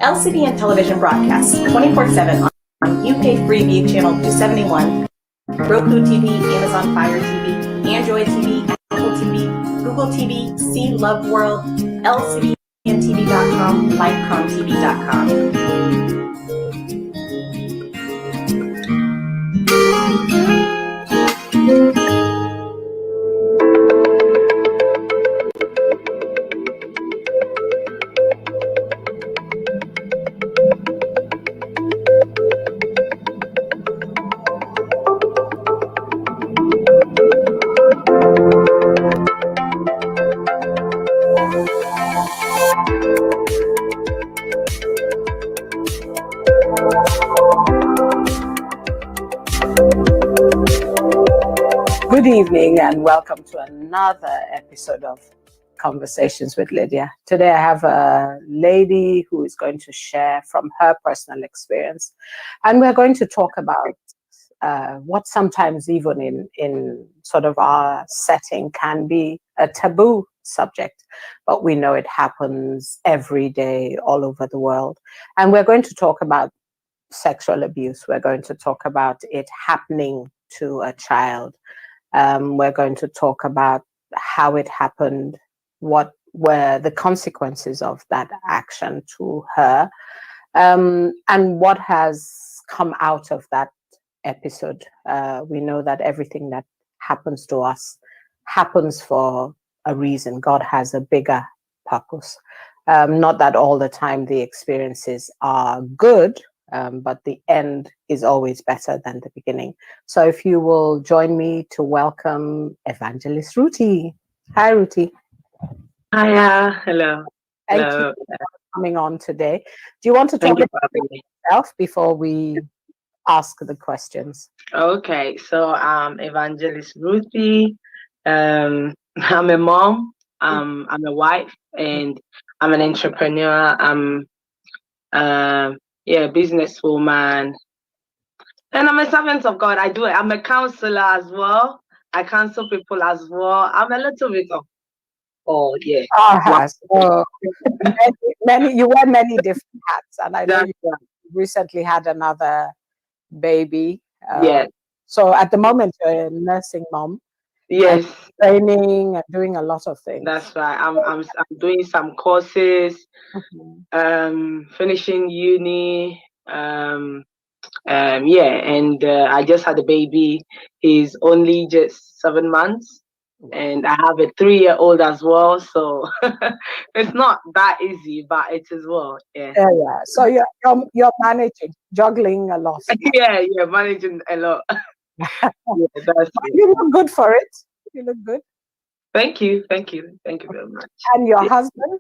LCD television broadcasts 24/7 on UK Freeview Channel 271, Roku TV, Amazon Fire TV, Android TV, Apple TV, Google TV, C Love World, LCDntv.com, LifeComTV.com. Good evening and welcome to another episode of Conversations with Lydia. Today I have a lady who is going to share from her personal experience, and we're going to talk about what sometimes even in sort of our setting can be a taboo subject, but we know it happens every day all over the world. And we're going to talk about sexual abuse. We're going to talk about it happening to a child. We're going to talk about how it happened, what were the consequences of that action to her, and what has come out of that episode. We know that everything that happens to us happens for a reason. God has a bigger purpose. Not that all the time the experiences are good, but the end is always better than the beginning. So if you will join me to welcome Evangelist Ruthy. Hi, Ruthy. Hiya. Hello. Thank you for coming on today. Do you want to talk about yourself before we ask the questions? Okay, so I'm Evangelist Ruthy. I'm a mom. I'm a wife, and I'm an entrepreneur. I'm a businesswoman, and I'm a servant of God. I'm a counselor as well. I counsel people as well. I'm a little bit of yeah. So you wear many different hats, and I know you recently had another baby. Yes. So at the moment you're a nursing mom. Yes. Training and doing a lot of things. That's right. I'm doing some courses, finishing uni. And I just had a baby. He's only just 7 months, and I have a 3-year-old as well. So it's not that easy, but it is well. Yeah. So you're managing, juggling a lot. yeah, managing a lot. You look good for it. You look good. Thank you very much. And your husband?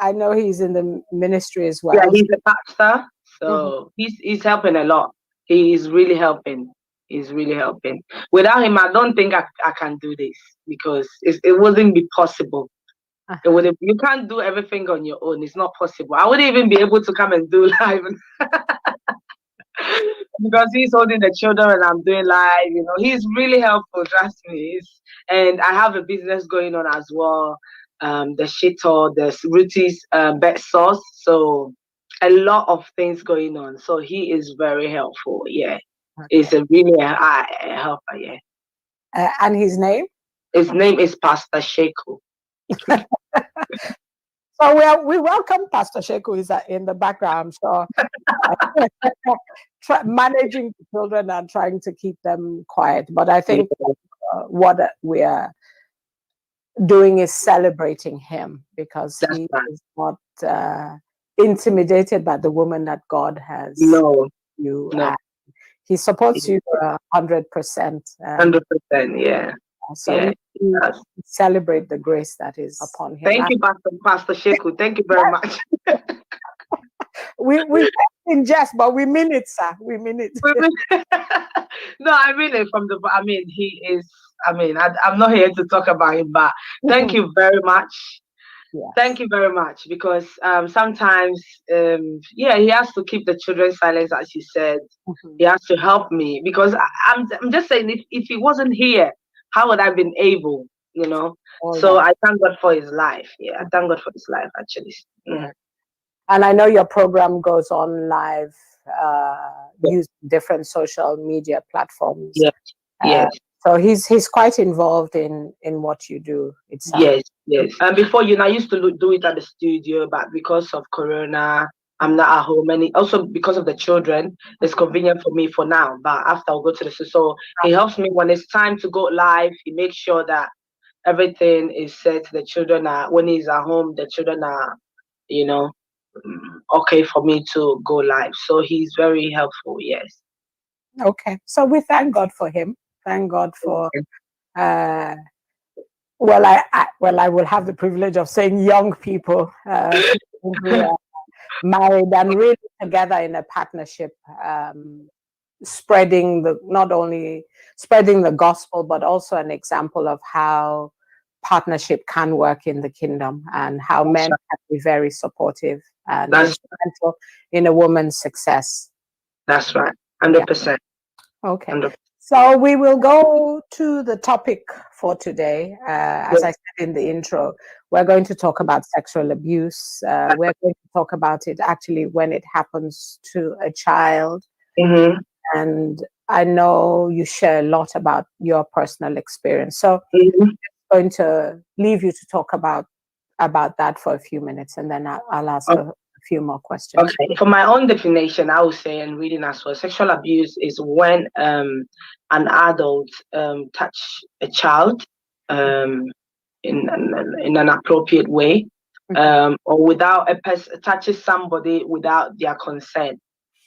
I know he's in the ministry as well. Yeah, he's a pastor, so he's helping a lot. He is really helping. He's really helping. Without him, I don't think I can do this, because it wouldn't be possible. It wouldn't. You can't do everything on your own. It's not possible. I wouldn't even be able to come and do live. Because he's holding the children and I'm doing live, he's really helpful, trust me. And I have a business going on as well, the Shito, the Ruthy's bed sauce, so a lot of things going on. So he is very helpful. Yeah. He's a really helper. Yeah. And his name? His name is Pastor Sheku. So we welcome Pastor Sheku is in the background. So managing the children and trying to keep them quiet. But I think what we are doing is celebrating him, because he is not intimidated by the woman that God has you. No. He supports you 100%. 100%, yeah. So we celebrate the grace that is upon him. Thank you, Pastor Sheku. Thank you very much. we in jest, but we mean it, sir. We mean it. No, I mean it he is. I'm not here to talk about him, but thank you very much. Yes. Thank you very much, because sometimes, he has to keep the children silent, as you said. He has to help me, because I'm just saying, if he wasn't here, how would I have been able, So I thank God for his life. Yeah, I thank God for his life, actually. And I know your program goes on live, use different social media platforms. Yes, yes. So he's quite involved in what you do. It sounds. Yes, yes. And before, I used to do it at the studio, but because of Corona, I'm not at home. And also because of the children, it's convenient for me for now. But after I'll go to the studio. So he helps me when it's time to go live. He makes sure that everything is set. The children are, when he's at home, the children are, okay for me to go live. So he's very helpful. Yes. Okay. So we thank God for him. Thank God for. Well, I will have the privilege of saying young people who are married and really together in a partnership, spreading not only spreading the gospel, but also an example of how partnership can work in the kingdom and how men can be very supportive and instrumental in a woman's success. That's right. 100%. Okay. 100%. So we will go to the topic for today. As I said in the intro, we're going to talk about sexual abuse. We're going to talk about it actually when it happens to a child. Mm-hmm. And I know you share a lot about your personal experience. So I'm going to leave you to talk about that for a few minutes, and then I'll ask a few more questions. Okay. For my own definition, I would say, and reading as well, sexual abuse is when an adult touch a child in an appropriate way, or without a person touches somebody without their consent.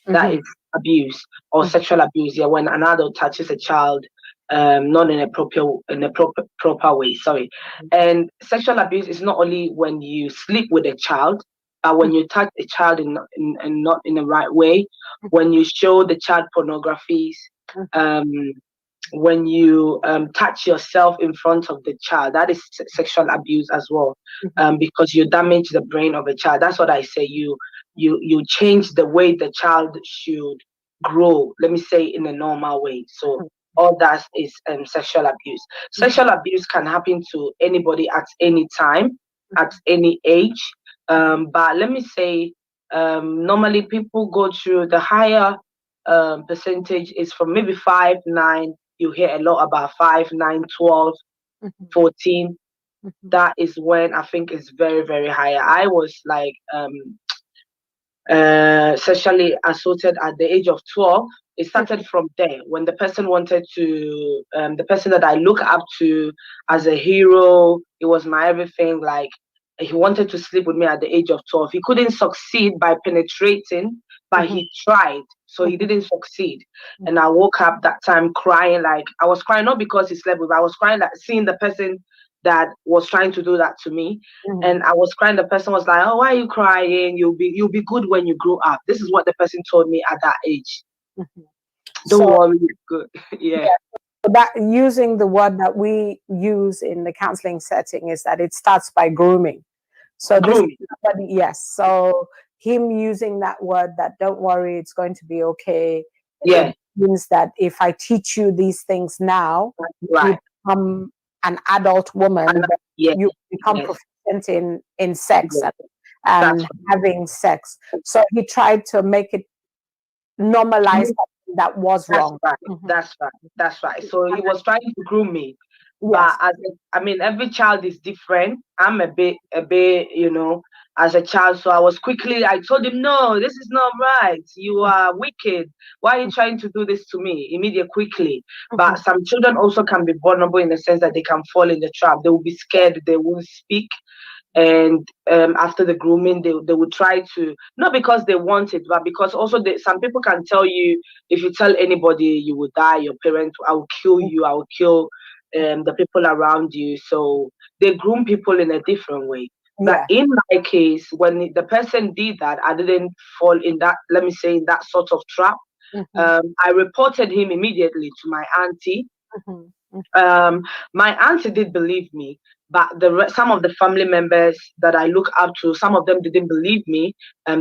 That is abuse or sexual abuse. Yeah, when an adult touches a child, not in a proper way. Sorry. And sexual abuse is not only when you sleep with a child, but when you touch a child in not in the right way, when you show the child pornographies, when you touch yourself in front of the child, that is sexual abuse as well, because you damage the brain of a child. That's what I say. You change the way the child should grow, let me say, in a normal way. So all that is sexual abuse. Sexual abuse can happen to anybody at any time, at any age. But let me say, normally people go through the higher percentage is from maybe 5, 9. You hear a lot about 5, 9, 12, 14. That is when I think it's very, very high. I was like sexually assaulted at the age of 12. It started from there when the person wanted to, the person that I look up to as a hero, it was my everything. Like, he wanted to sleep with me at the age of 12. He couldn't succeed by penetrating, but he tried. So he didn't succeed. And I woke up that time crying. Like, I was crying not because he slept with me. I was crying, like, seeing the person that was trying to do that to me. And I was crying. The person was like, "Oh, why are you crying? You'll be good when you grow up." This is what the person told me at that age. Don't worry, it's good. Yeah. That using the word that we use in the counseling setting is that it starts by grooming. So grooming. Yes. So him using that word, that don't worry, it's going to be okay. Yeah. It means that if I teach you these things now, you become an adult woman, you become proficient in sex and having sex. So he tried to make it normalize that was wrong. That's right. So he was trying to groom me. But every child is different. I'm a bit, as a child. So I told him, no, this is not right. You are wicked. Why are you trying to do this to me? Immediately, quickly. But some children also can be vulnerable in the sense that they can fall in the trap. They will be scared. They won't speak. And after the grooming, they would try to, not because they want it, but because also some people can tell you, if you tell anybody, you will die, your parents, I will kill you, I will kill the people around you. So they groom people in a different way. But in my case, when the person did that, I didn't fall in that, let me say, in that sort of trap. I reported him immediately to my auntie. My auntie did believe me, but some of the family members that I look up to, some of them didn't believe me.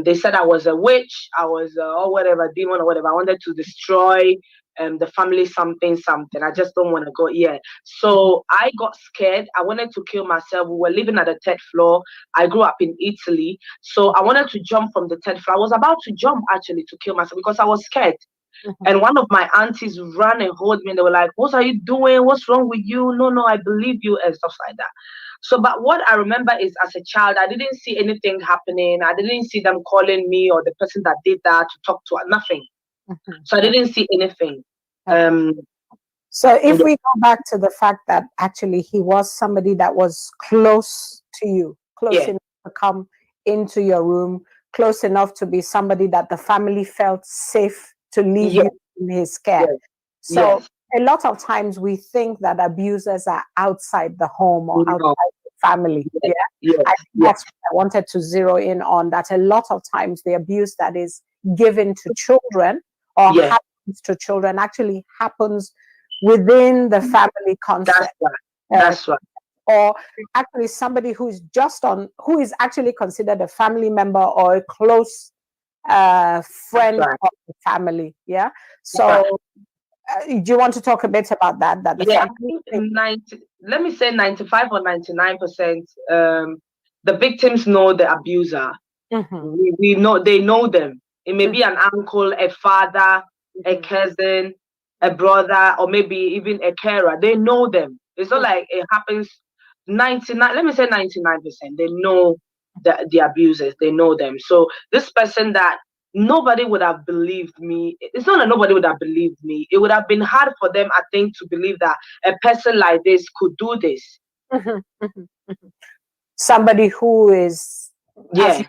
They said I was a witch, I was or whatever, demon or whatever. I wanted to destroy the family something. I just don't want to go. Yeah. So I got scared. I wanted to kill myself. We were living at the 3rd floor. I grew up in Italy. So I wanted to jump from the 3rd floor. I was about to jump actually to kill myself because I was scared. And one of my aunties ran and hold me and they were like, what are you doing? What's wrong with you? No, I believe you, and stuff like that. So, but what I remember is as a child, I didn't see anything happening. I didn't see them calling me or the person that did that to talk to, nothing. So I didn't see anything. So if we go back to the fact that actually he was somebody that was close to you, close enough to come into your room, close enough to be somebody that the family felt safe to leave you in his care. So a lot of times we think that abusers are outside the home or outside the family. I think that's what I wanted to zero in on, that a lot of times the abuse that is given to children or happens to children actually happens within the family concept. That's right. Or actually somebody who is actually considered a family member or a close friend of the family. Yeah. So do you want to talk a bit about that? That the family let me say 95 or 99%, the victims know the abuser. We know, they know them. It may be an uncle, a father, a cousin, a brother, or maybe even a carer. They know them. It's not like it happens 99, let me say 99%. They know the abusers. They know them. So this person that nobody would have believed me. It's not that nobody would have believed me. It would have been hard for them, I think, to believe that a person like this could do this. Somebody who is, as you said,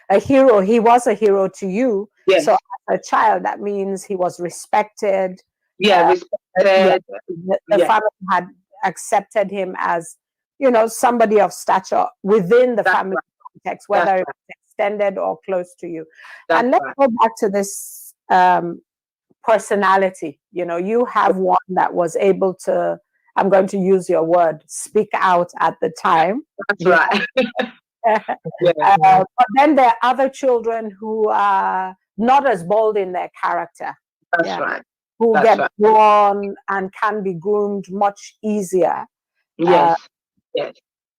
a hero. He was a hero to you. So as a child, that means he was respected. Respected. The family had accepted him as, somebody of stature within the family context, whether it was extended or close to you. And let's go back to this personality. You have one that was able to, I'm going to use your word, speak out at the time. That's right. But then there are other children who are not as bold in their character. That's right. Who get grown and can be groomed much easier. Yes.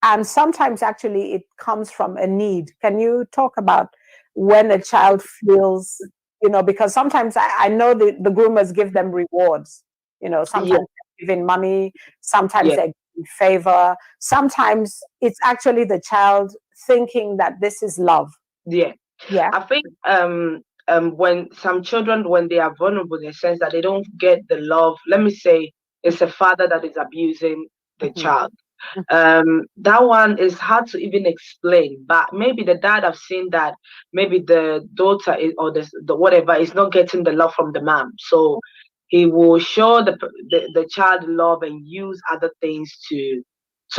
And sometimes actually it comes from a need. Can you talk about when a child feels, because sometimes I know the groomers give them rewards. Sometimes they're giving money, sometimes they're giving favor, sometimes it's actually the child thinking that this is love. I think when some children, when they are vulnerable, in the sense that they don't get the love, let me say it's a father that is abusing the child. That one is hard to even explain, but maybe the dad have seen that maybe the daughter is, or the whatever is not getting the love from the mom, so he will show the child love and use other things to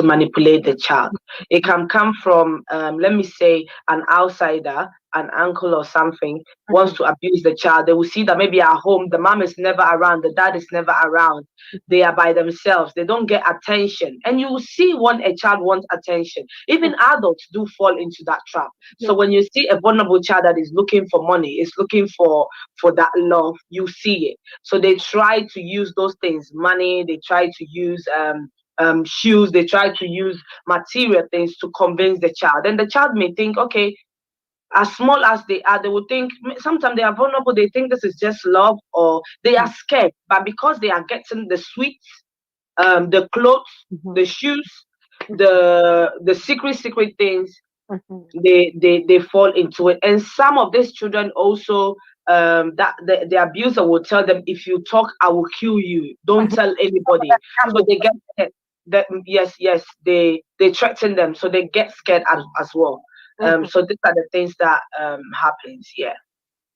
manipulate the child. It can come from let me say an outsider, an uncle or something wants to abuse the child. They will see that maybe at home the mom is never around, the dad is never around, they are by themselves, they don't get attention, and you will see when a child wants attention. Even adults do fall into that trap. So when you see a vulnerable child that is looking for money, is looking for that love, you see it. So they try to use those things, money, they try to use shoes, they try to use material things to convince the child. And the child may think, okay, as small as they are, they will think, sometimes they are vulnerable, they think this is just love, or they are scared. But because they are getting the sweets, the clothes, the shoes, the secret things, they fall into it. And some of these children also, that the abuser will tell them, if you talk, I will kill you, don't tell anybody. So they get they threaten them, so they get scared as well. So these are the things that happens.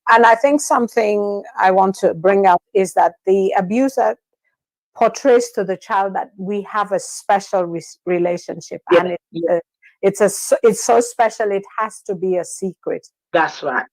And I think something I want to bring up is that the abuser portrays to the child that we have a special relationship, and it's so special it has to be a secret. That's right.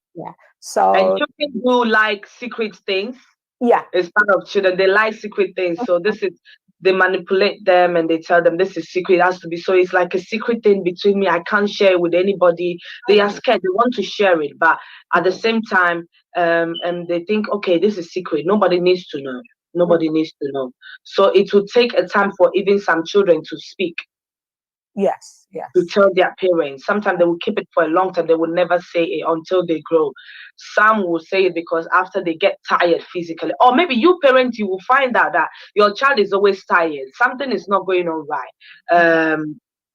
So and children do like secret things. It's part of children, they like secret things. So this is, they manipulate them and they tell them this is secret, it has to be. So it's like a secret thing between me, I can't share it with anybody. They are scared, they want to share it, but at the same time and they think, okay, this is secret, nobody needs to know. Nobody needs to know. So it will take a time for even some children to speak. Yes. To tell their parents. Sometimes they will keep it for a long time. They will never say it until they grow. Some will say it because after they get tired physically, or maybe you parent, you will find out that your child is always tired. Something is not going on right.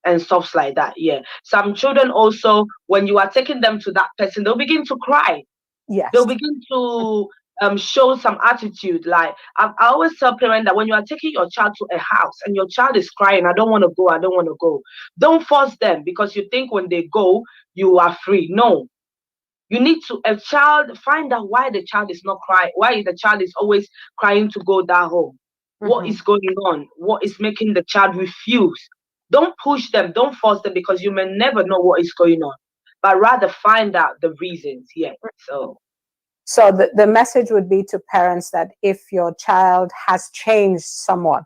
And stuff like that. Yeah. Some children also, when you are taking them to that person, they'll begin to cry. Yes. They'll begin to show some attitude. Like I always tell parents that when you are taking your child to a house and your child is crying, I don't want to go, I don't want to go. Don't force them because you think when they go, you are free. No. You need to find out why the child is not crying, why the child is always crying to go that home. What is going on? What is making the child refuse? Don't push them, don't force them because you may never know what is going on. But rather find out the reasons. Yeah. So the message would be to parents that if your child has changed somewhat,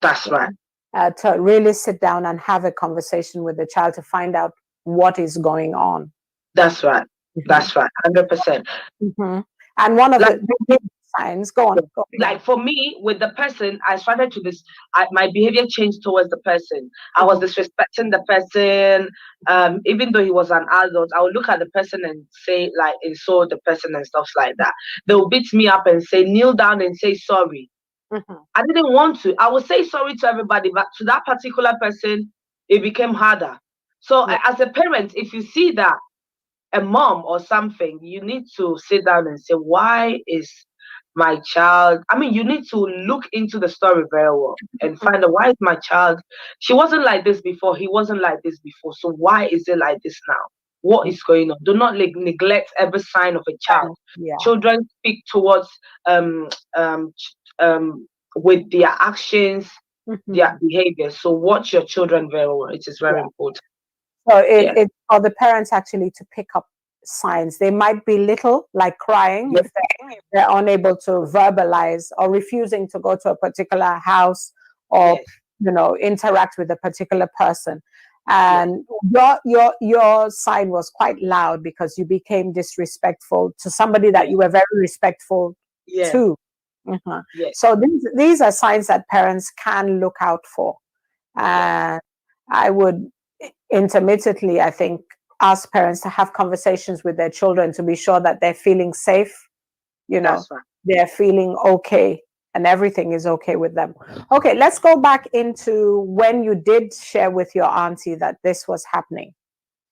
that's right. To really sit down and have a conversation with the child to find out what is going on. That's right. That's right. 100%. And one of the signs, go on. Like for me, with the person, I started to my behavior changed towards the person. I was disrespecting the person. Even though he was an adult, I would look at the person and say, like, insult the person and stuff like that. They would beat me up and say, kneel down and say sorry. I didn't want to. I would say sorry to everybody, but to that particular person, it became harder. So as a parent, if you see that a mom or something, you need to sit down and say, why is my child, you need to look into the story very well and find out why is my child, she wasn't like this before, he wasn't like this before, so why is it like this now? What is going on? Do not neglect every sign of a child. Children speak towards with their actions, their behavior. So watch your children very well. It is very important. So it's for the parents actually to pick up signs. They might be little, like crying, if they're unable to verbalize or refusing to go to a particular house or interact with a particular person. And your sign was quite loud because you became disrespectful to somebody that you were very respectful to. So these are signs that parents can look out for. And I would intermittently, I think, ask parents to have conversations with their children to be sure that they're feeling safe, they're feeling okay, and everything is okay with them. Okay, let's go back into when you did share with your auntie that this was happening.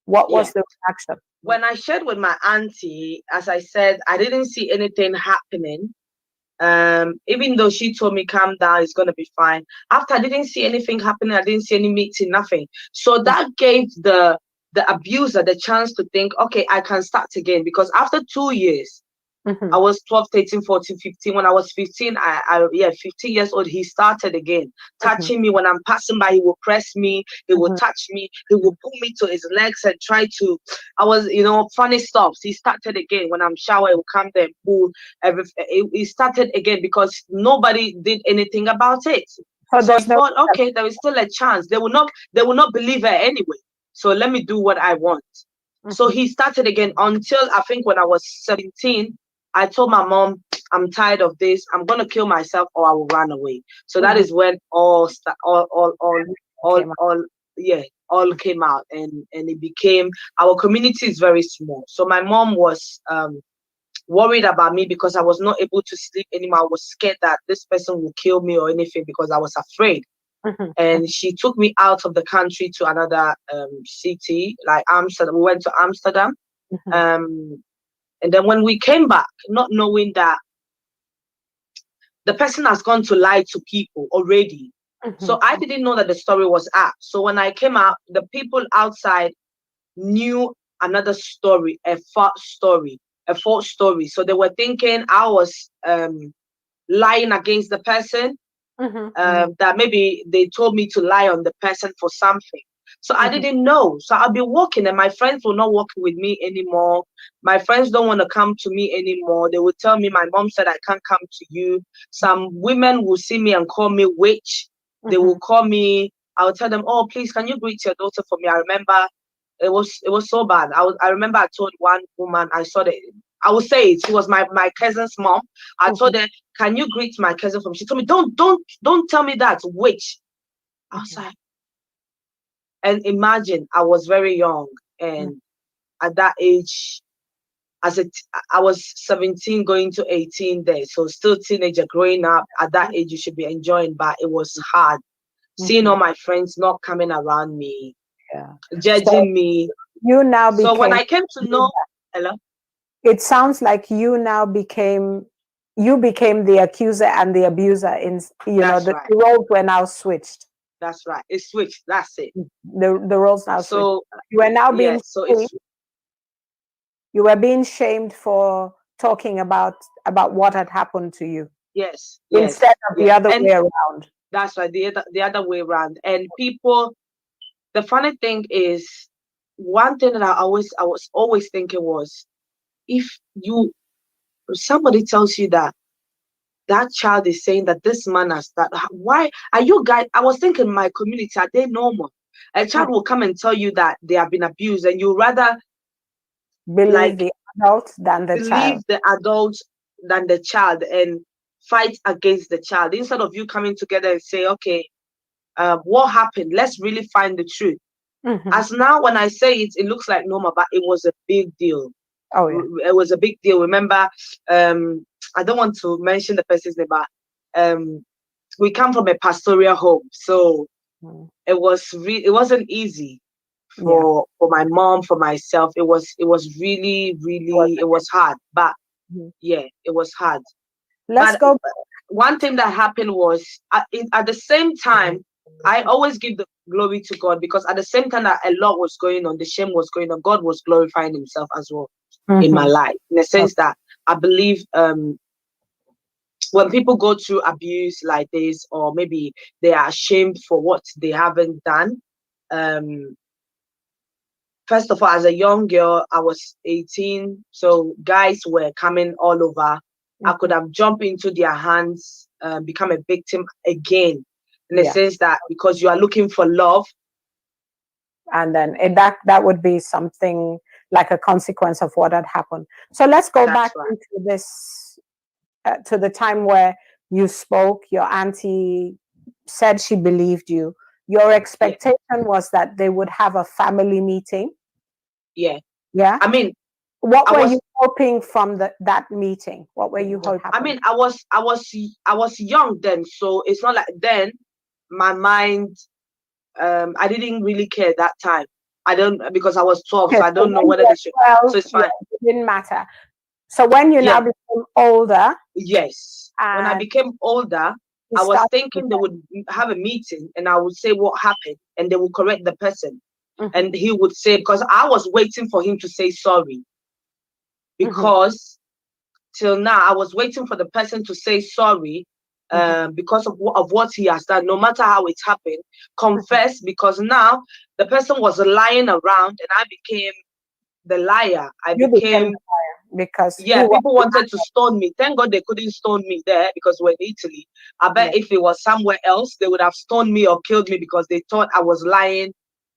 What was the reaction? When I shared with my auntie, as I said, I didn't see anything happening. Even though she told me calm down, it's gonna be fine. After I didn't see anything happening, I didn't see any meeting, nothing. So that gave the abuser the chance to think, okay, I can start again. Because after 2 years, I was 12, 13, 14, 15. When I was 15, 15 years old, he started again, touching me. When I'm passing by, he will press me, he will touch me, he will pull me to his legs and try to, funny stuff. He started again. When I'm showering, he will come there and pull everything. He started again because nobody did anything about it. So I thought, okay, there is still a chance. They will not believe her anyway. So let me do what I want. So he started again until I think when I was 17, I told my mom, I'm tired of this. I'm going to kill myself or I will run away. So that is when all came out and it became, our community is very small. So my mom was worried about me because I was not able to sleep anymore. I was scared that this person will kill me or anything because I was afraid. And she took me out of the country to another city, like Amsterdam. We went to Amsterdam. And then when we came back, not knowing that the person has gone to lie to people already. So I didn't know that the story was out. So when I came out, the people outside knew another story, a false story. So they were thinking I was lying against the person. That maybe they told me to lie on the person for something. So I didn't know. So I'll be walking and my friends will not walk with me anymore. My friends don't want to come to me anymore. They will tell me, my mom said I can't come to you. Some women will see me and call me witch. They will call me. I'll tell them, oh, please, can you greet your daughter for me? I remember it was so bad. I remember I told one woman, I saw I will say it. She was my cousin's mom. I told her, "Can you greet my cousin from?" She told me, "Don't tell me that. Wait." I was like, and imagine I was very young, and at that age, I was 17 going to 18 there, so still teenager growing up. At that age, you should be enjoying, but it was hard seeing all my friends not coming around me, judging me. You now became. So when I came to know, hello. It sounds like you now became the accuser and the abuser. In the roles were now switched. That's right. It switched. That's it. The roles now switched. So you were now being you were being shamed for talking about what had happened to you. Yes. Instead of the other way around. That's right. The other way around. And people, the funny thing is, one thing that I was always thinking was, if somebody tells you that child is saying that this man has that, why are you guys? I was thinking, my community, are they normal? A child will come and tell you that they have been abused, and you rather believe the adult than the child. Believe the adult than the child and fight against the child, instead of you coming together and say, okay, what happened? Let's really find the truth. As now, when I say it, it looks like normal, but it was a big deal. Oh, yeah. It was a big deal. Remember, I don't want to mention the person's name, but we come from a pastoral home, so it wasn't easy for my mom, for myself. It was really it was hard, but it was hard. Let's go. One thing that happened was at the same time, I always give the glory to God, because at the same time that a lot was going on, the shame was going on, God was glorifying himself as well in my life, in the sense that I believe when people go through abuse like this, or maybe they are ashamed for what they haven't done, first of all, as a young girl, I was 18, so guys were coming all over. I could have jumped into their hands, become a victim again, in the sense that because you are looking for love. And then that would be something like a consequence of what had happened. So let's go back into this, to the time where you spoke. Your auntie said she believed you. Your expectation was that they would have a family meeting. Yeah. I mean, what were you hoping from that meeting? What were you hoping? I mean, I was young then, so it's not like then my mind. I didn't really care that time. I don't, because I was 12, so I don't know whether they should. So it's fine. It didn't matter. So when you now became older. Yes. When I became older, I was thinking they would have a meeting, and I would say what happened, and they would correct the person. And he would say, because I was waiting for him to say sorry. Because till now, I was waiting for the person to say sorry, because of what he has done, no matter how it happened, confess, because now the person was lying around, and I became the liar. You became the liar because people wanted to stone me. Thank God they couldn't stone me there, because we're in Italy. I bet if it was somewhere else, they would have stoned me or killed me, because they thought I was lying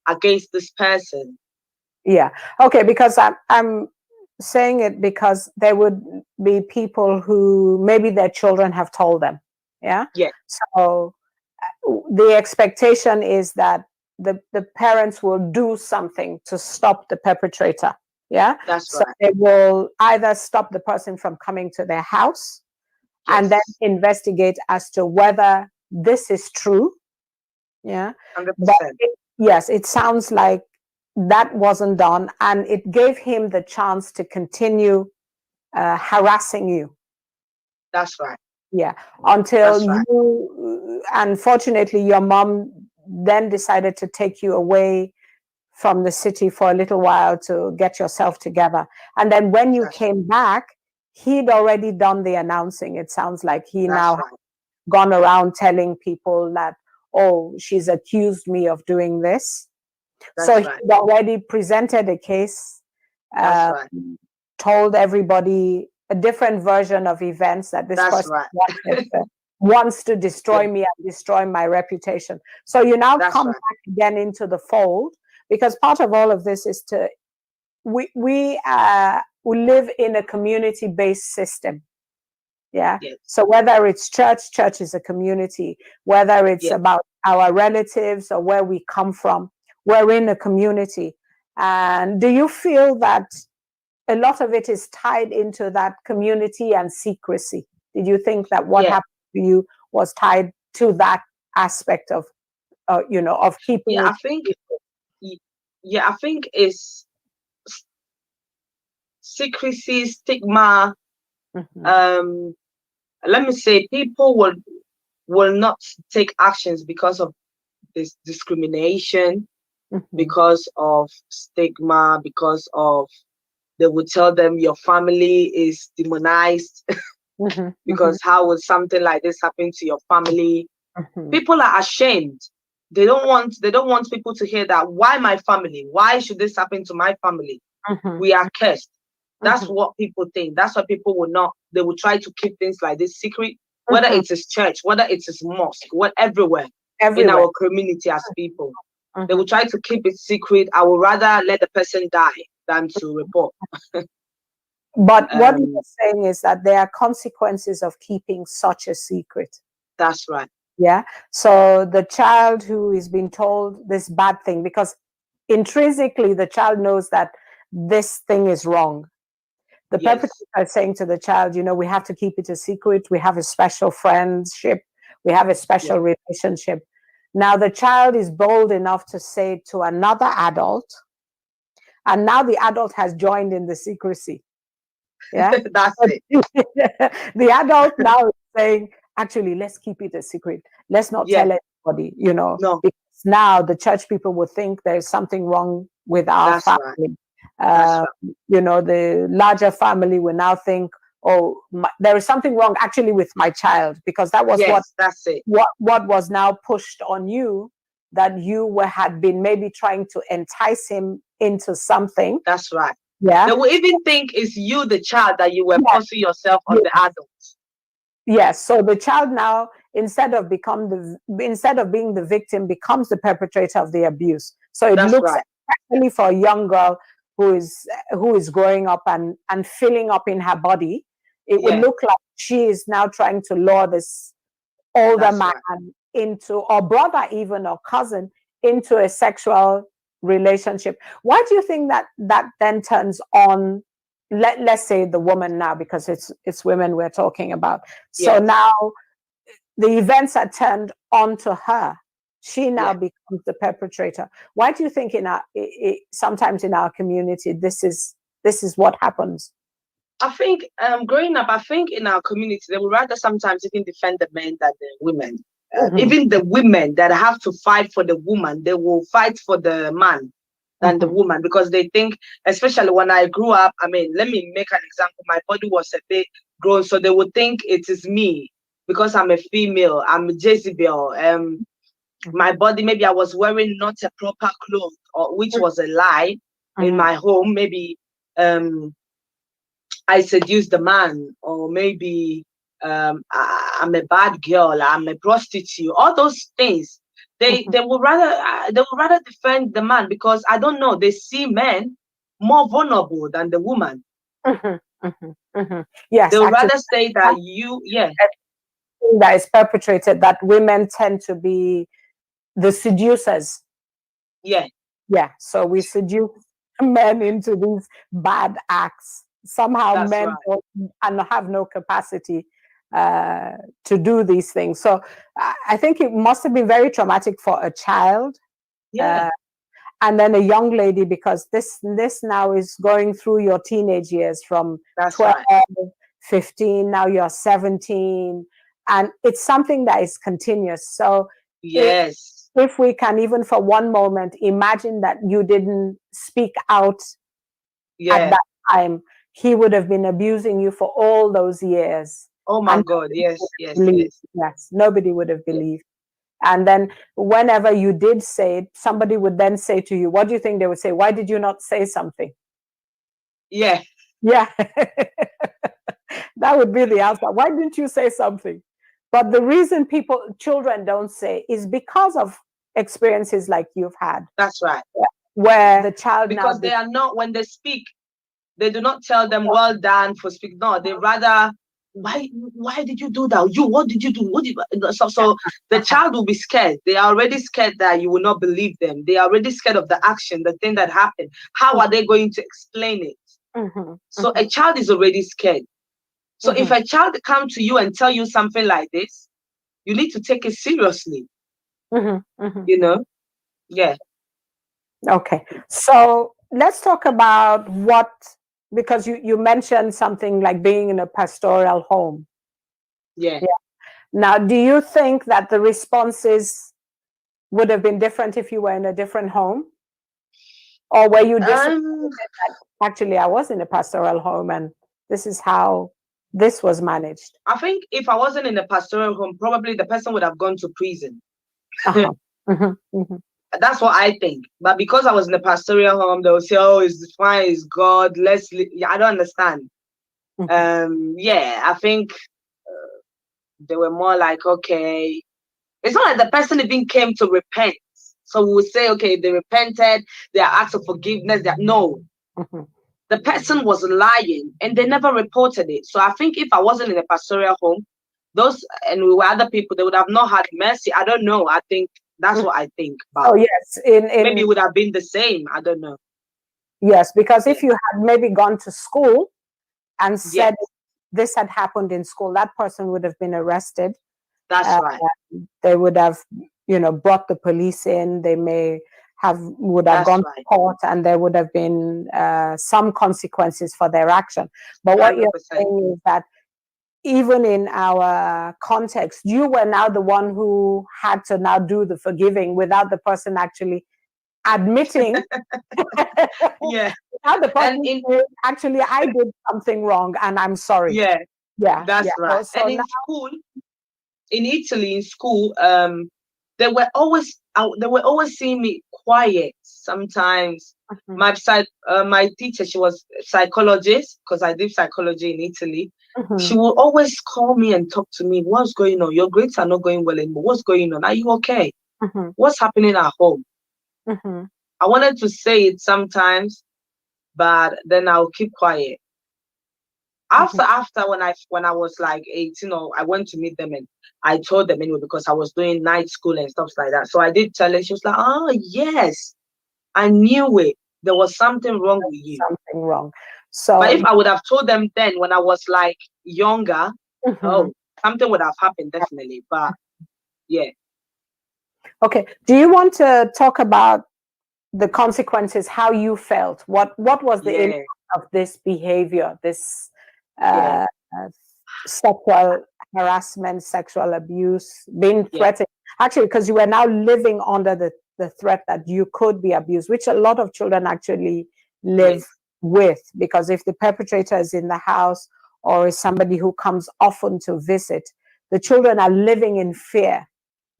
against this person. Yeah. Okay. Because I'm saying it because there would be people who maybe their children have told them. Yeah. Yeah. So the expectation is that the parents will do something to stop the perpetrator. Yeah. That's right. So they will either stop the person from coming to their house and then investigate as to whether this is true. Yeah. 100%. Yes, it sounds like that wasn't done, and it gave him the chance to continue harassing you. That's right. Yeah, until you, unfortunately, your mom then decided to take you away from the city for a little while to get yourself together. And then when you came back, he'd already done the announcing. It sounds like he now gone around telling people that, oh, she's accused me of doing this. So he'd already presented a case, told everybody a different version of events, that this person wants to destroy me and destroy my reputation. So you now come back again into the fold, because part of all of this is we we live in a community-based system. Yeah. Yes. So whether it's church is a community, whether it's about our relatives or where we come from, we're in a community. And do you feel that a lot of it is tied into that community and secrecy? Did you think that what happened to you was tied to that aspect of, of keeping? Yeah, I think it's secrecy, stigma. Mm-hmm. Let me say, people will not take actions because of this discrimination, because of stigma, because of they would tell them your family is demonized. Because how would something like this happen to your family? People are ashamed. They don't want people to hear that. Why my family? Why should this happen to my family? We are cursed. That's what people think. That's why people they will try to keep things like this secret, whether it is church, whether it is mosque, everywhere in our community as people. They will try to keep it secret. I would rather let the person die than to report. But what you're saying is that there are consequences of keeping such a secret. That's right. Yeah. So the child who is being told this bad thing, because intrinsically the child knows that this thing is wrong. The perpetrator is saying to the child, we have to keep it a secret. We have a special friendship. We have a special relationship. Now the child is bold enough to say it to another adult. And now the adult has joined in the secrecy. Yeah. That's it. The adult now is saying, actually, let's keep it a secret. Let's not tell anybody, No. Because now the church people would think there's something wrong with our family. Right. The larger family will now think, oh, there is something wrong actually with my child, because that was that's it. What was now pushed on you, that you had been maybe trying to entice him into something. That's right. Yeah. They will even think it's you, the child, that you were forcing yourself on the adults. Yes. So the child now, instead of being the victim, becomes the perpetrator of the abuse. So it looks, especially for a young girl who is growing up and filling up in her body, it would look like she is now trying to lure this older man into, or brother even, or cousin, into a sexual relationship. Why do you think that then turns on, let's say the woman now, because it's women we're talking about. So now the events are turned onto her. She now becomes the perpetrator. Why do you think sometimes in our community this is what happens? I think growing up, I think in our community they would rather sometimes even defend the men than the women. Even the women that have to fight for the woman, they will fight for the man than the woman, because they think, especially when I grew up, let me make an example. My body was a bit grown, so they would think it is me because I'm a female, I'm a Jezebel. My body, maybe I was wearing not a proper clothes, or which was a lie in my home. Maybe I seduced the man, or maybe I'm a bad girl, I'm a prostitute. All those things, they would rather defend the man, because I don't know, they see men more vulnerable than the woman. Yes, they would rather say that that is perpetrated, that women tend to be the seducers. So we seduce men into these bad acts. Somehow men and have no capacity to do these things. So I think it must have been very traumatic for a child. And then a young lady, because this now is going through your teenage years from 12, 15, now you're 17. And it's something that is continuous. So if we can even for one moment imagine that you didn't speak out at that time, he would have been abusing you for all those years. Oh my God, yes. Nobody would have believed. And then whenever you did say it, somebody would then say to you, what do you think they would say? Why did you not say something? Yeah. That would be the answer. Why didn't you say something? But the reason children don't say is because of experiences like you've had. That's right. Where the child because they are not, when they speak, They do not tell them, well done for speaking. No, they rather, why did you do that? What did you do? So the child will be scared. They are already scared that you will not believe them. They are already scared of the action, the thing that happened. How are they going to explain it? So a child is already scared. So if a child come to you and tell you something like this, you need to take it seriously. You know? Yeah. Okay. So let's talk about because you mentioned something like being in a pastoral home. Yeah. Now, do you think that the responses would have been different if you were in a different home? Or were you disappointed that actually I was in a pastoral home and this is how this was managed? I think if I wasn't in a pastoral home, probably the person would have gone to prison. That's what I think. But because I was in a pastoral home, they will say, oh, it's fine, it's God, I don't understand. Yeah, I think they were more like, okay, it's not like the person even came to repent. So we would say, okay, they repented, they are asked for forgiveness. No, the person was lying and they never reported it. So I think if I wasn't in a pastoral home, and we were other people, they would have not had mercy. I don't know. I think that's what I think. Oh yes, maybe it would have been the same. I don't know. Yes, because if you had maybe gone to school and said this had happened in school, that person would have been arrested. That's right. They would have, brought the police in. They would have gone to court, and there would have been some consequences for their action. But what 100%. You're saying is that even in our context, you were now the one who had to now do the forgiving without the person actually admitting. Yeah. Now the person actually, I did something wrong and I'm sorry. Yeah. Yeah. That's right. So and in school, in Italy, in school, they were always seeing me quiet. Sometimes my teacher, she was a psychologist because I did psychology in Italy. She will always call me and talk to me. What's going on? Your grades are not going well anymore. What's going on? Are you okay? What's happening at home? I wanted to say it sometimes, but then I'll keep quiet. After when I was like 18, I went to meet them and I told them anyway because I was doing night school and stuff like that. So I did tell her. She was like, "Oh yes, I knew it. There was something wrong with you. Something wrong." So, but if I would have told them then when I was like younger, oh, something would have happened definitely. But yeah. Okay. Do you want to talk about the consequences? How you felt? What was the impact of this behavior? This sexual harassment, sexual abuse, being threatened. Actually, because you were now living under the threat that you could be abused, which a lot of children actually live with, because if the perpetrator is in the house or is somebody who comes often to visit, the children are living in fear,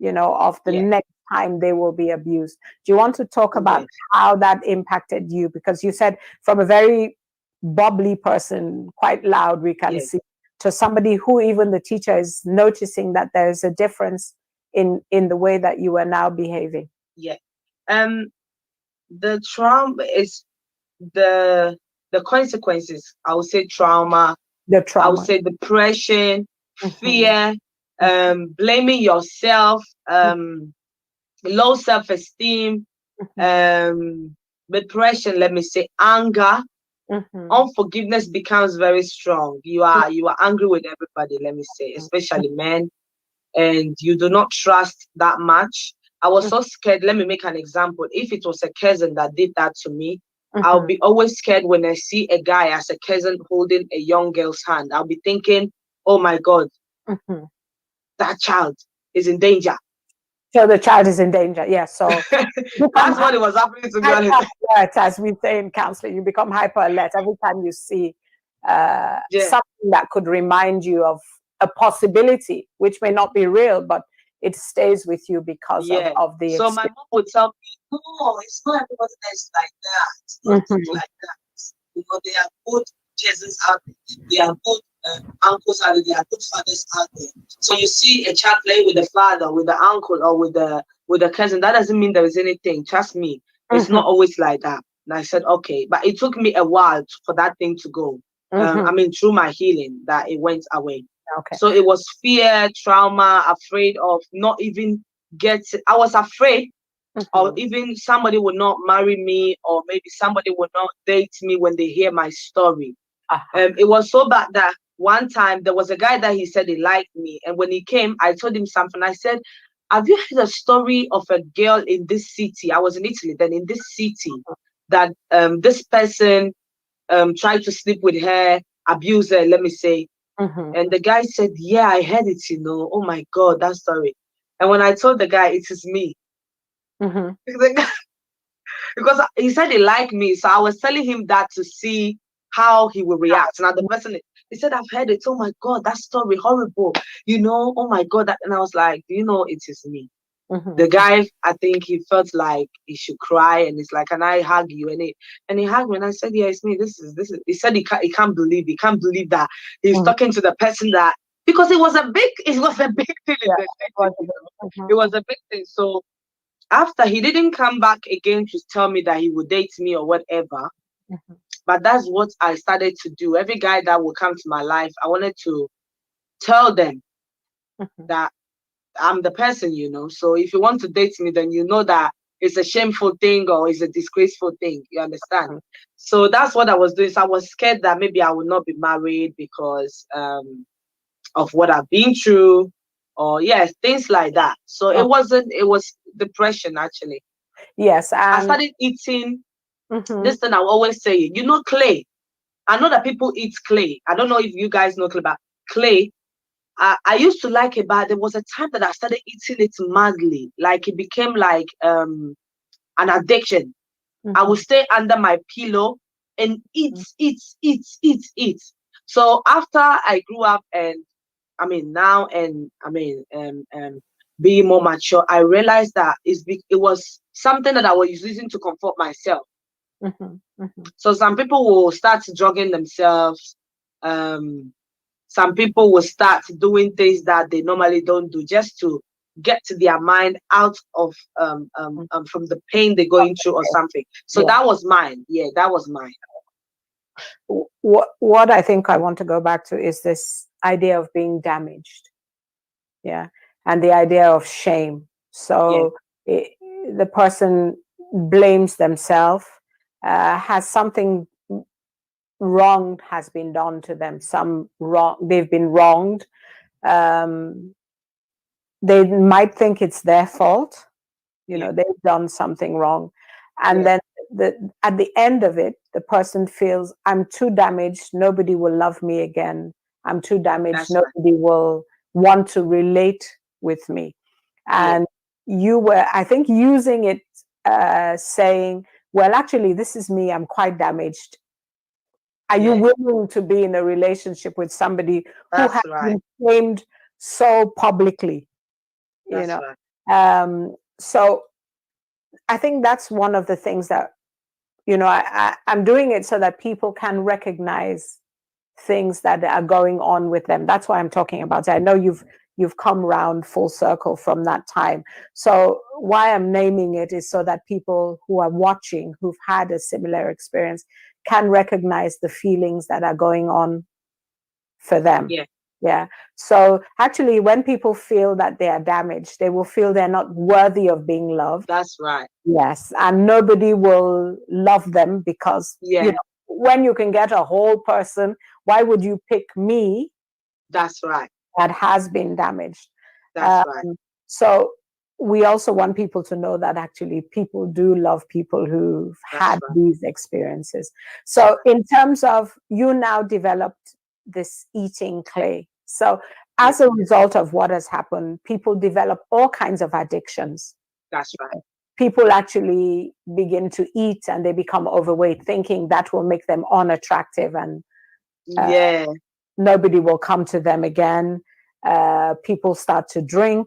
of the next time they will be abused. Do you want to talk about how that impacted you? Because you said from a very bubbly person, quite loud, we can see, to somebody who even the teacher is noticing that there's a difference in the way that you are now behaving. The trauma is the consequences. I would say trauma. I would say depression, fear, blaming yourself, low self-esteem, depression, let me say, anger. Unforgiveness becomes very strong. You are angry with everybody, let me say, especially men, and you do not trust that much. I was so scared. Let me make an example. If it was a cousin that did that to me, I'll be always scared when I see a guy as a cousin holding a young girl's hand. I'll be thinking, oh my God, that child is in danger. So the child is in danger. Yeah. So that's what it was happening to me. Alert, as we say in counseling, you become hyper alert every time you see something that could remind you of a possibility, which may not be real, but it stays with you because of the. So my mom would tell me, "No, it's not everybody that's like that. It's not like that. They are good cousins out there. They are good uncles out there. They are good fathers out there. So you see a child playing with the father, with the uncle, or with the cousin. That doesn't mean there is anything. Trust me, it's not always like that. And I said, okay. But it took me a while for that thing to go. I mean, through my healing, that it went away. Okay. So it was fear, trauma, afraid of not even I was afraid or even somebody would not marry me, or maybe somebody would not date me when they hear my story. It was so bad that one time there was a guy that he said he liked me. And when he came, I told him something. I said, have you heard a story of a girl in this city? I was in Italy then, in this city, that this person tried to sleep with her, abuse her, let me say. And the guy said, yeah, I heard it, you know. Oh my God, that story. And when I told the guy, it is me. Because he said he liked me. So I was telling him that to see how he would react. Now the person, he said, I've heard it. Oh my God, that story, horrible. You know, oh my God. And I was like, do you know, it is me. The guy, I think he felt like he should cry, and he's like, can I hug you? And he hugged me, and I said, yeah, it's me. This is. He said he can't believe that he's talking to the person that, because it was a big thing. It was a big thing. So after, he didn't come back again to tell me that he would date me or whatever. But that's what I started to do. Every guy that would come to my life, I wanted to tell them that I'm the person, you know. So if you want to date me, then you know that it's a shameful thing or it's a disgraceful thing. You understand? So that's what I was doing. So I was scared that maybe I would not be married because of what I've been through, or yes, things like that. So it was depression actually. Yes. And I started eating this thing I always say, you know, clay. I know that people eat clay. I don't know if you guys know clay, but clay, I used to like it, but there was a time that I started eating it madly. Like it became like an addiction. I would stay under my pillow and eat. So after I grew up, and I mean now, and I mean being more mature, I realized that it was something that I was using to comfort myself. So some people will start drugging themselves. Some people will start doing things that they normally don't do, just to get to their mind out of from the pain they're going through or something. So that was mine. Yeah, that was mine. What I think I want to go back to is this idea of being damaged. Yeah. And the idea of shame. So the person blames themselves, has something wrong has been done to them, they've been wronged. They might think it's their fault, you know, they've done something wrong. And then at the end of it, the person feels, I'm too damaged, nobody will love me again. I'm too damaged, nobody will want to relate with me. And you were, I think, using it, saying, well, actually, this is me, I'm quite damaged. Are you willing to be in a relationship with somebody who has been shamed so publicly? You know, so I think that's one of the things that, you know, I'm doing it so that people can recognize things that are going on with them. That's why I'm talking about it. I know you've come around full circle from that time. So why I'm naming it is so that people who are watching, who've had a similar experience, can recognize the feelings that are going on for them. Yeah. So actually, when people feel that they are damaged, they will feel they're not worthy of being loved. That's right. Yes. And nobody will love them because, you know, when you can get a whole person, why would you pick me? That's right. That has been damaged. That's right. So we also want people to know that actually people do love people who've had these experiences. So in terms of, you now developed this eating clay. So as a result of what has happened, people develop all kinds of addictions. That's right. People actually begin to eat and they become overweight, thinking that will make them unattractive and nobody will come to them again. People start to drink.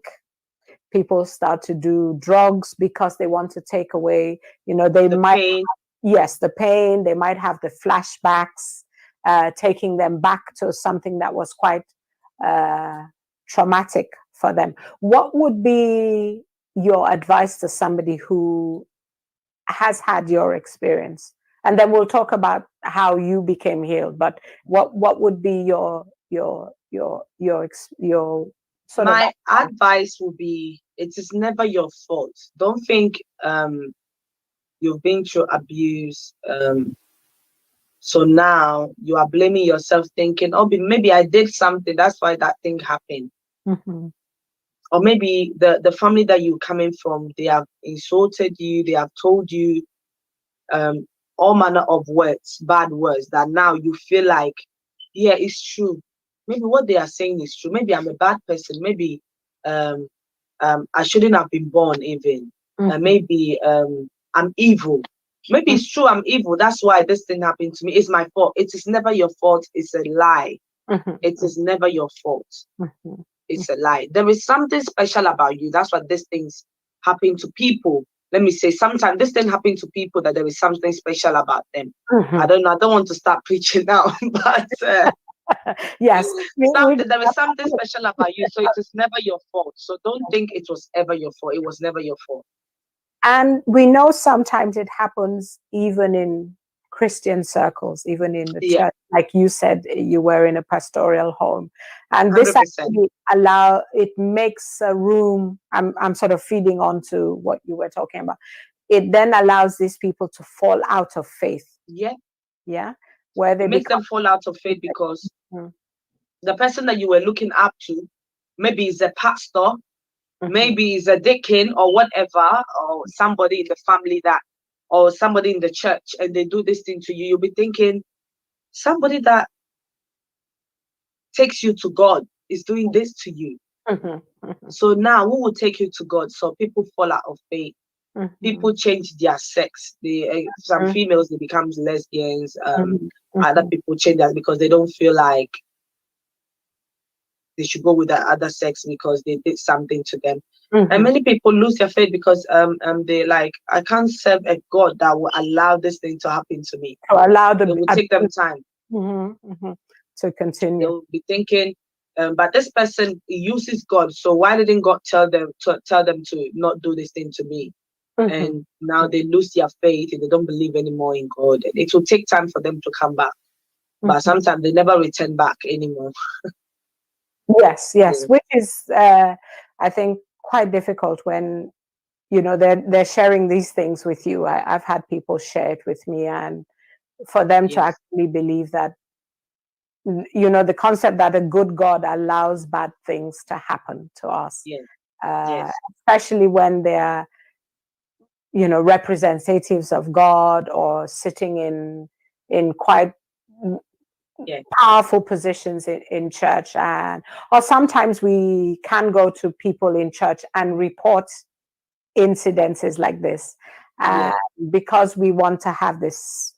People start to do drugs because they want to take away, you know, they might, pain. The pain, they might have the flashbacks, taking them back to something that was quite traumatic for them. What would be your advice to somebody who has had your experience, and then we'll talk about how you became healed. But what would be your sort of My advice would be, it is never your fault. Don't think you've been through abuse, so now you are blaming yourself, thinking, oh, maybe I did something, that's why that thing happened. Or maybe the family that you're coming from, they have insulted you, they have told you all manner of words, bad words, that now you feel like, yeah, it's true. Maybe what they are saying is true. Maybe I'm a bad person. Maybe I shouldn't have been born even. Maybe I'm evil. Maybe it's true, I'm evil. That's why this thing happened to me. It's my fault. It is never your fault. It's a lie. It is never your fault. It's a lie. There is something special about you. That's why these things happen to people. Let me say, sometimes this thing happen to people that there is something special about them. I don't know. I don't want to start preaching now, but yes, there is something special about you. So it is never your fault. So don't think it was ever your fault. It was never your fault. And we know sometimes it happens even in Christian circles, even in the church. Like you said, you were in a pastoral home, and this 100%. actually it makes a room. I'm sort of feeding on to what you were talking about. It then allows these people to fall out of faith. Yeah, where they make them fall out of faith because the person that you were looking up to, maybe is a pastor, maybe is a deacon or whatever, or somebody in the family that, or somebody in the church, and they do this thing to you. You'll be thinking, somebody that takes you to God is doing this to you. So now who will take you to God? So people fall out of faith. People change their sex. Some females, they become lesbians. Other people change that because they don't feel like they should go with the other sex because they did something to them. And many people lose their faith because they like, I can't serve a God that will allow this thing to happen to me. It will take them time to continue. They'll be thinking, but this person uses God, so why didn't God tell them to not do this thing to me? And now they lose their faith and they don't believe anymore in God. And it will take time for them to come back, but sometimes they never return back anymore. Yes, which is I think quite difficult when they're sharing these things with you. I've had people share it with me, and for them to actually believe that the concept that a good God allows bad things to happen to us, especially when they're representatives of God or sitting in quite powerful positions in church, or sometimes we can go to people in church and report incidences like this because we want to have this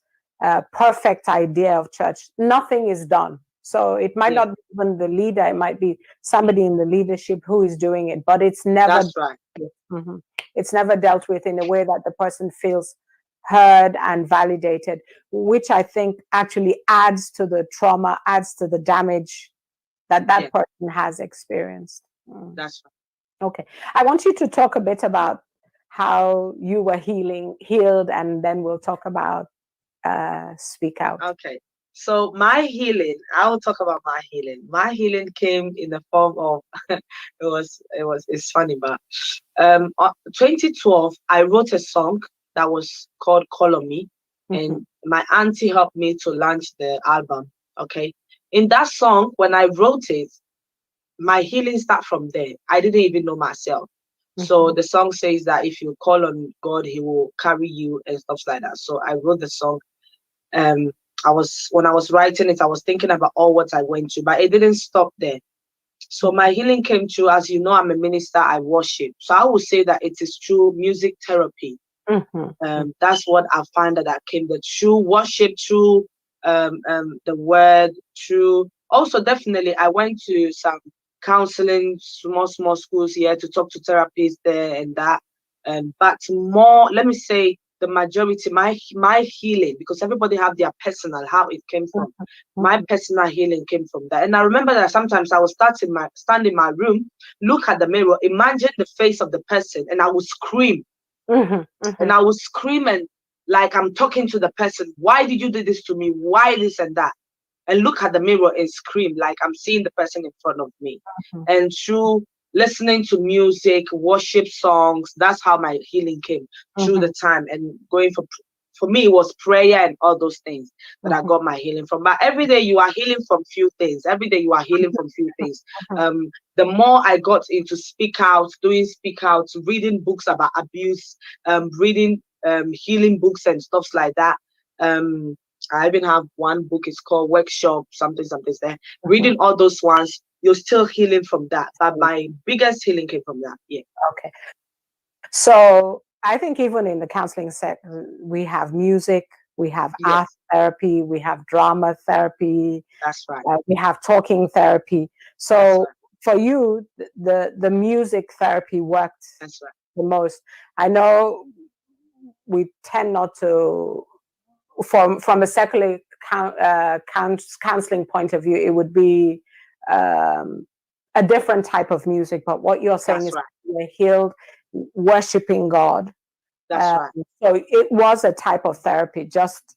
perfect idea of church. Nothing is done. So it might not be even the leader, it might be somebody in the leadership who is doing it, but it's never it's never dealt with in a way that the person feels heard and validated, which I think actually adds to the trauma, adds to the damage that person has experienced. That's right. Okay. I want you to talk a bit about how you were healed, and then we'll talk about Speak Out. Okay. So my healing, I will talk about my healing. My healing came in the form of it's funny, but 2012 I wrote a song that was called Call on Me, and my auntie helped me to launch the album. Okay. In that song, when I wrote it, my healing started from there. I didn't even know myself. So the song says that if you call on God, he will carry you and stuff like that. So I wrote the song. When I was writing it, I was thinking about all what I went through, but it didn't stop there. So my healing came through, as you know, I'm a minister, I worship. So I would say that it is through music therapy. That's what I find that came, the true worship, through the word, through also definitely I went to some counseling, small schools here to talk to therapists there and that. But more, let me say, the majority, my healing, because everybody have their personal, how it came from. My personal healing came from that. And I remember that sometimes I would stand in my room, look at the mirror, imagine the face of the person, and I would scream. And I would scream and like I'm talking to the person. Why did you do this to me? Why this and that? And look at the mirror and scream like I'm seeing the person in front of me. And through listening to music, worship songs, that's how my healing came through the time. And going for me, it was prayer and all those things that I got my healing from. But every day you are healing from few things. Every day you are healing from few things. The more I got into speak out, doing speak out, reading books about abuse, reading healing books and stuff like that. I even have one book, it's called Workshop, something there. Reading all those ones, you're still healing from that. But my biggest healing came from that. Yeah. Okay. So I think even in the counseling set, we have music, we have art therapy, we have drama therapy. That's right. We have talking therapy. So for you, the music therapy worked the most. I know we tend not to, from a secular counseling point of view, it would be a different type of music. But what you're saying is you're healed, worshiping God. That's right. So it was a type of therapy, just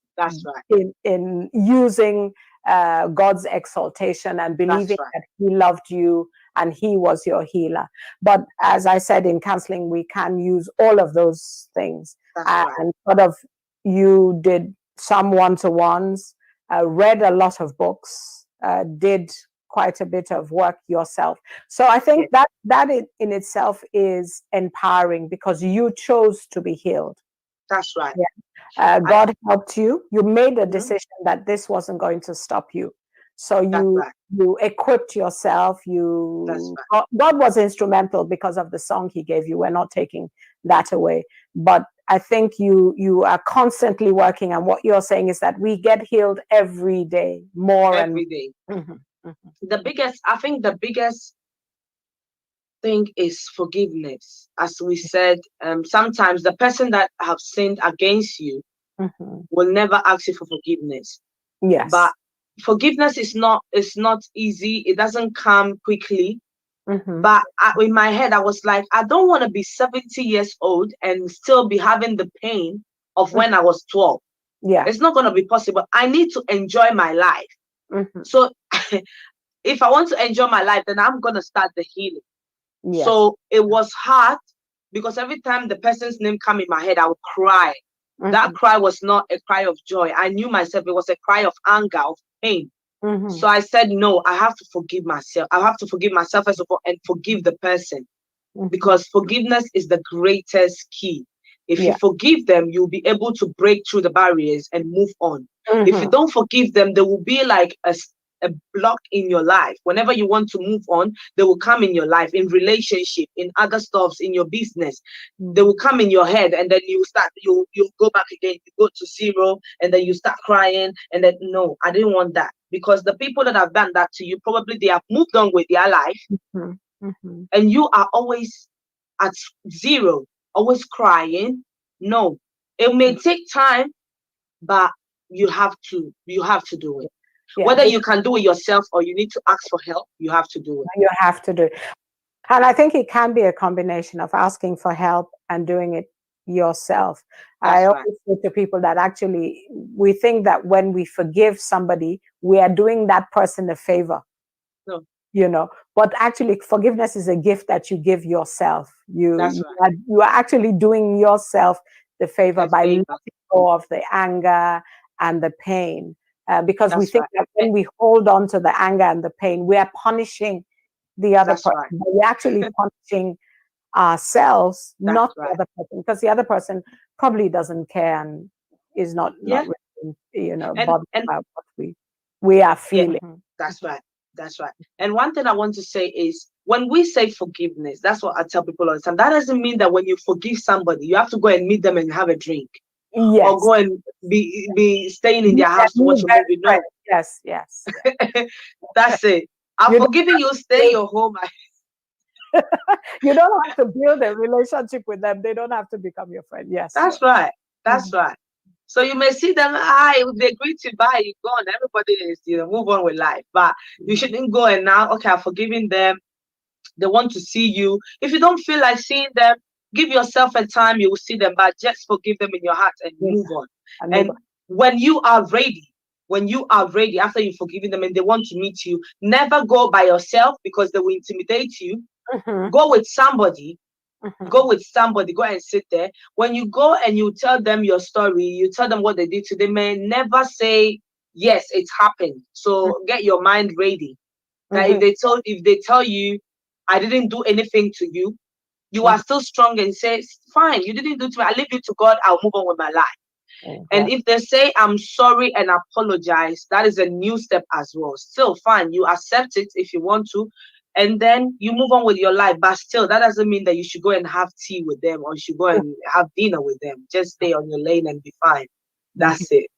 in using God's exaltation and believing that He loved you and He was your healer. But as I said, in counseling, we can use all of those things. And sort of, you did some one-to-ones, read a lot of books, did quite a bit of work yourself. So I think that in itself is empowering because you chose to be healed. That's right. Yeah. God helped you. You made a decision that this wasn't going to stop you. So you equipped yourself. God was instrumental because of the song He gave you. We're not taking that away. But I think you are constantly working, and what you're saying is that we get healed every day, every day. I think the biggest thing is forgiveness. As we said, sometimes the person that have sinned against you will never ask you for forgiveness. Yes. But forgiveness is not easy. It doesn't come quickly. But in my head, I was like, I don't want to be 70 years old and still be having the pain of when I was 12. Yeah. It's not going to be possible. I need to enjoy my life. So if I want to enjoy my life, then I'm going to start the healing. Yes. So it was hard because every time the person's name came in my head, I would cry. That cry was not a cry of joy. I knew myself. It was a cry of anger, of pain. So I said, no, I have to forgive myself. I have to forgive myself first of all and forgive the person because forgiveness is the greatest key. If you forgive them, you'll be able to break through the barriers and move on. If you don't forgive them, there will be like a block in your life. Whenever you want to move on, they will come in your life, in relationship, in other stuffs, in your business. They will come in your head, and then you go back again. You go to zero, and then you start crying. And then no, I didn't want that, because the people that have done that to you, probably they have moved on with their life, and you are always at zero, always crying. No, it may take time, but you have to do it. Yeah. Whether you can do it yourself or you need to ask for help, you have to do it. You have to do it. And I think it can be a combination of asking for help and doing it yourself. I always say to people that actually we think that when we forgive somebody, we are doing that person a favor. No. You know, but actually forgiveness is a gift that you give yourself. You are actually doing yourself the favor by letting go of the anger and the pain. Because we think that when we hold on to the anger and the pain, we are punishing the other person. But we're actually punishing ourselves, not the other person, because the other person probably doesn't care and is not really, bothered about what we are feeling. Yeah, that's right. And one thing I want to say is, when we say forgiveness, that's what I tell people all the time. That doesn't mean that when you forgive somebody, you have to go and meet them and have a drink. Yes. Or go and be staying in their house to watch a movie. No. Yes. That's it. I'm forgiving you. Stay your home. You don't have to build a relationship with them. They don't have to become your friend. Yes. That's right. That's right. So you may see them, hi, they greet you, bye, you go on. Everybody is, move on with life. But you shouldn't go and now, okay, I'm forgiving them. They want to see you. If you don't feel like seeing them, give yourself a time, you will see them, but just forgive them in your heart and move on. And when you are ready, after you've forgiven them and they want to meet you, never go by yourself because they will intimidate you. Go with somebody. Go and sit there. When you go and you tell them your story, you tell them what they did to them, they may never say, yes, it's happened. So get your mind ready. That if they tell you, I didn't do anything to you, you are still strong and say, fine, you didn't do to me. I leave you to God. I'll move on with my life. And if they say, I'm sorry and apologize, that is a new step as well. Still fine. You accept it if you want to. And then you move on with your life. But still, that doesn't mean that you should go and have tea with them or you should go and have dinner with them. Just stay on your lane and be fine. That's it.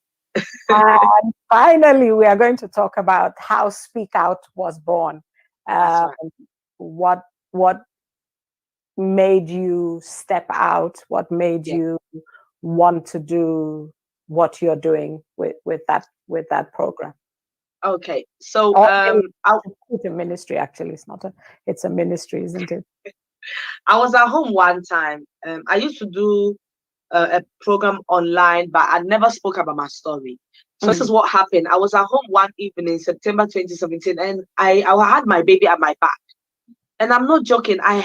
And finally, we are going to talk about how Speak Out was born. Right. What made you step out? What made you want to do what you're doing with that program? Okay, so it's a ministry. Actually, it's a ministry, isn't it? I was at home one time. I used to do a program online, but I never spoke about my story. So this is what happened. I was at home one evening in September 2017, and I had my baby at my back. And I'm not joking. I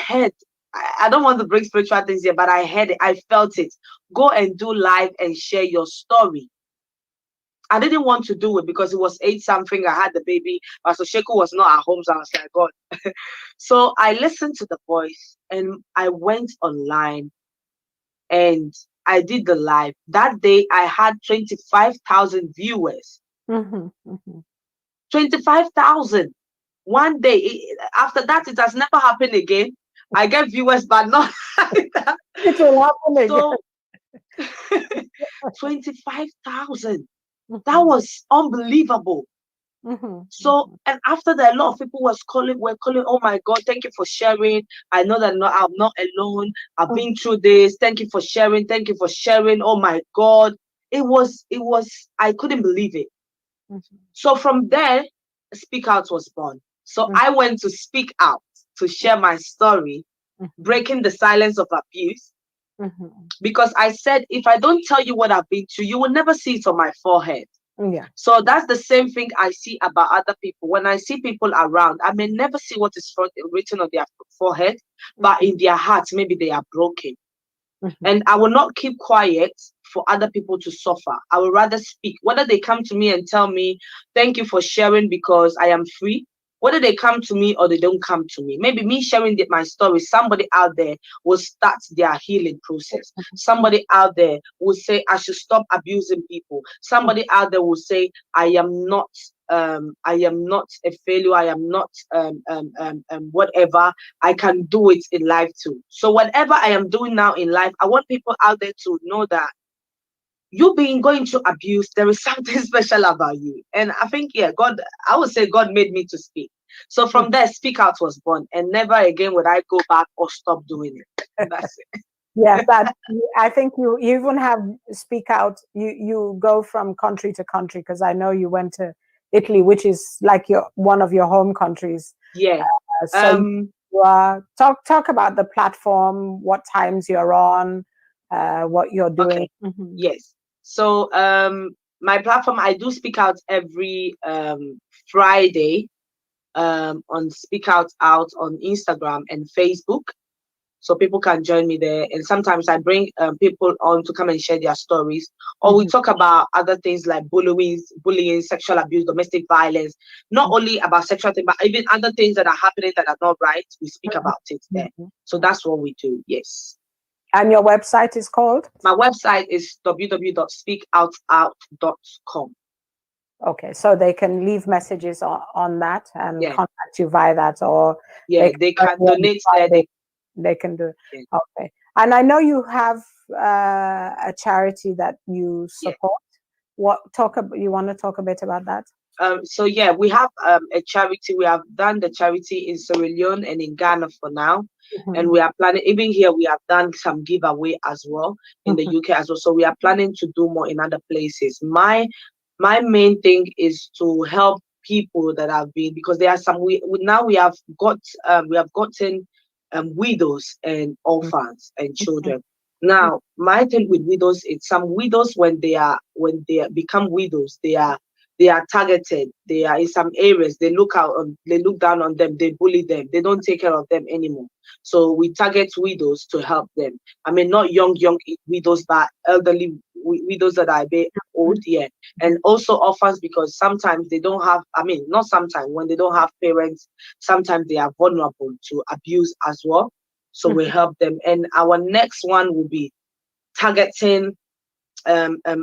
don't want to bring spiritual things here, but I heard it. I felt it. Go and do live and share your story. I didn't want to do it because it was 8-something. I had the baby. Pastor Sheku was not at home, so I was like, God. So I listened to the voice and I went online and I did the live. That day I had 25,000 viewers. 25,000. One day. After that, it has never happened again. I get viewers, but not like that. It will happen again. 25,000. That was unbelievable. So, and after that, a lot of people were calling, oh my God, thank you for sharing. I know that I'm not alone. I've been through this. Thank you for sharing. Thank you for sharing. Oh my God. It was, I couldn't believe it. So from there, Speak Out was born. So I went to speak out, to share my story, breaking the silence of abuse. Because I said, if I don't tell you what I've been through, you will never see it on my forehead. So that's the same thing I see about other people. When I see people around, I may never see what is written on their forehead, but in their hearts, maybe they are broken. And I will not keep quiet for other people to suffer. I will rather speak. Whether they come to me and tell me, thank you for sharing because I am free. Whether they come to me or they don't come to me. Maybe me sharing my story, somebody out there will start their healing process. Somebody out there will say, I should stop abusing people. Somebody out there will say, I am not a failure. I am not whatever. I can do it in life too. So whatever I am doing now in life, I want people out there to know that you being going through abuse, there is something special about you. And I think, God, I would say God made me to speak. So from there, Speak Out was born, and never again would I go back or stop doing it. That's it. Yes, I think you even have Speak Out. You go from country to country, because I know you went to Italy, which is like one of your home countries. Yeah. So talk about the platform, what times you're on, what you're doing. Okay. Yes. So my platform, I do Speak Out every Friday on Speak Out on Instagram and Facebook. So people can join me there. And sometimes I bring people on to come and share their stories. Or we talk about other things like bullying, sexual abuse, domestic violence. Not only about sexual things, but even other things that are happening that are not right. We speak about it there. So that's what we do. Yes. And your website is called? My website is www.speakoutout.com. Okay, so they can leave messages on that and contact you via that, or they can donate there. They can do. Okay, and I know you have a charity that you support. You want to talk a bit about that? So we have a charity. We have done the charity in Sierra Leone and in Ghana for now, and we are planning. Even here, we have done some giveaway as well in the UK as well. So we are planning to do more in other places. My main thing is to help people that have been, because there are some. We have gotten widows and orphans and children. Now, my thing with widows is some widows when they become widows, they are targeted. They are in some areas, they look down on them, they bully them, they don't take care of them anymore. So we target widows to help them. I mean, not young widows, but elderly widows that are very old, yeah. And also orphans, because sometimes they don't have, I mean, not sometimes, when they don't have parents, sometimes they are vulnerable to abuse as well. So we help them. And our next one will be targeting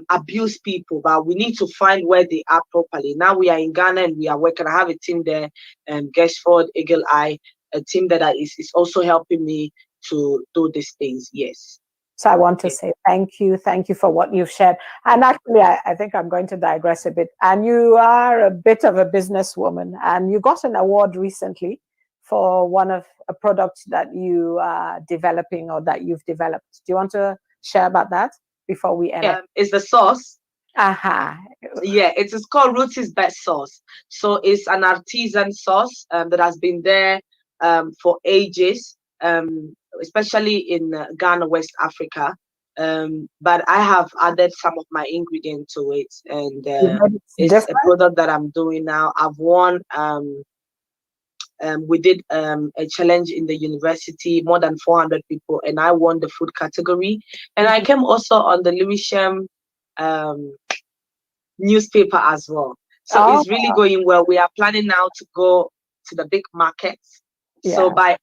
abuse people, but we need to find where they are properly. Now we are in Ghana and we are working. I have a team there, Geshford, Eagle Eye, a team that is also helping me to do these things. Yes. So I want to say thank you for what you've shared. And actually, I think I'm going to digress a bit. And you are a bit of a businesswoman, and you got an award recently for one of a product that you are developing or that you've developed. Do you want to share about that before we end? It's the sauce. Yeah, it is called Ruthy's Best Sauce. So it's an artisan sauce that has been there for ages, especially in Ghana, West Africa. But I have added some of my ingredients to it, and it's a product that I'm doing now. I've won. We did a challenge in the university, more than 400 people, and I won the food category. And I came also on the Lewisham newspaper as well. So it's really going well. We are planning now to go to the big markets. Yeah. So by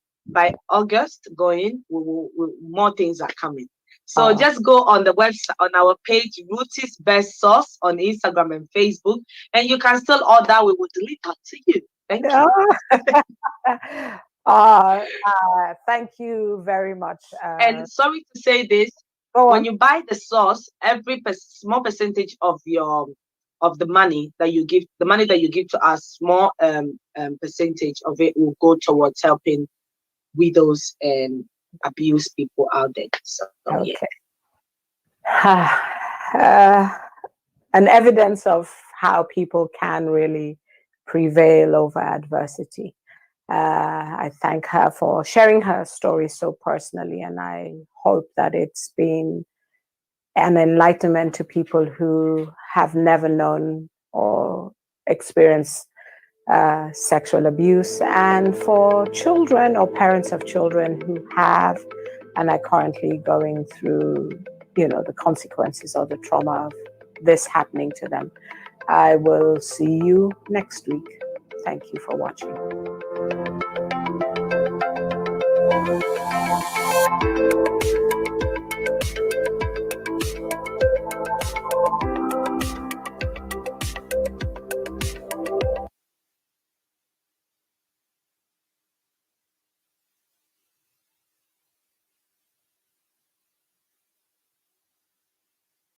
August going, more things are coming. So just go on the website, on our page, Ruthy's Best Sauce on Instagram and Facebook, and you can still order. We will deliver to you. Thank you. Thank you very much. And sorry to say this, when you buy the sauce, every small percentage of the money that you give, to us, small percentage of it will go towards helping widows and abused people out there. So an evidence of how people can really prevail over adversity. I thank her for sharing her story so personally, and I hope that it's been an enlightenment to people who have never known or experienced sexual abuse, and for children or parents of children who have and are currently going through, the consequences or the trauma of this happening to them. I will see you next week. Thank you for watching.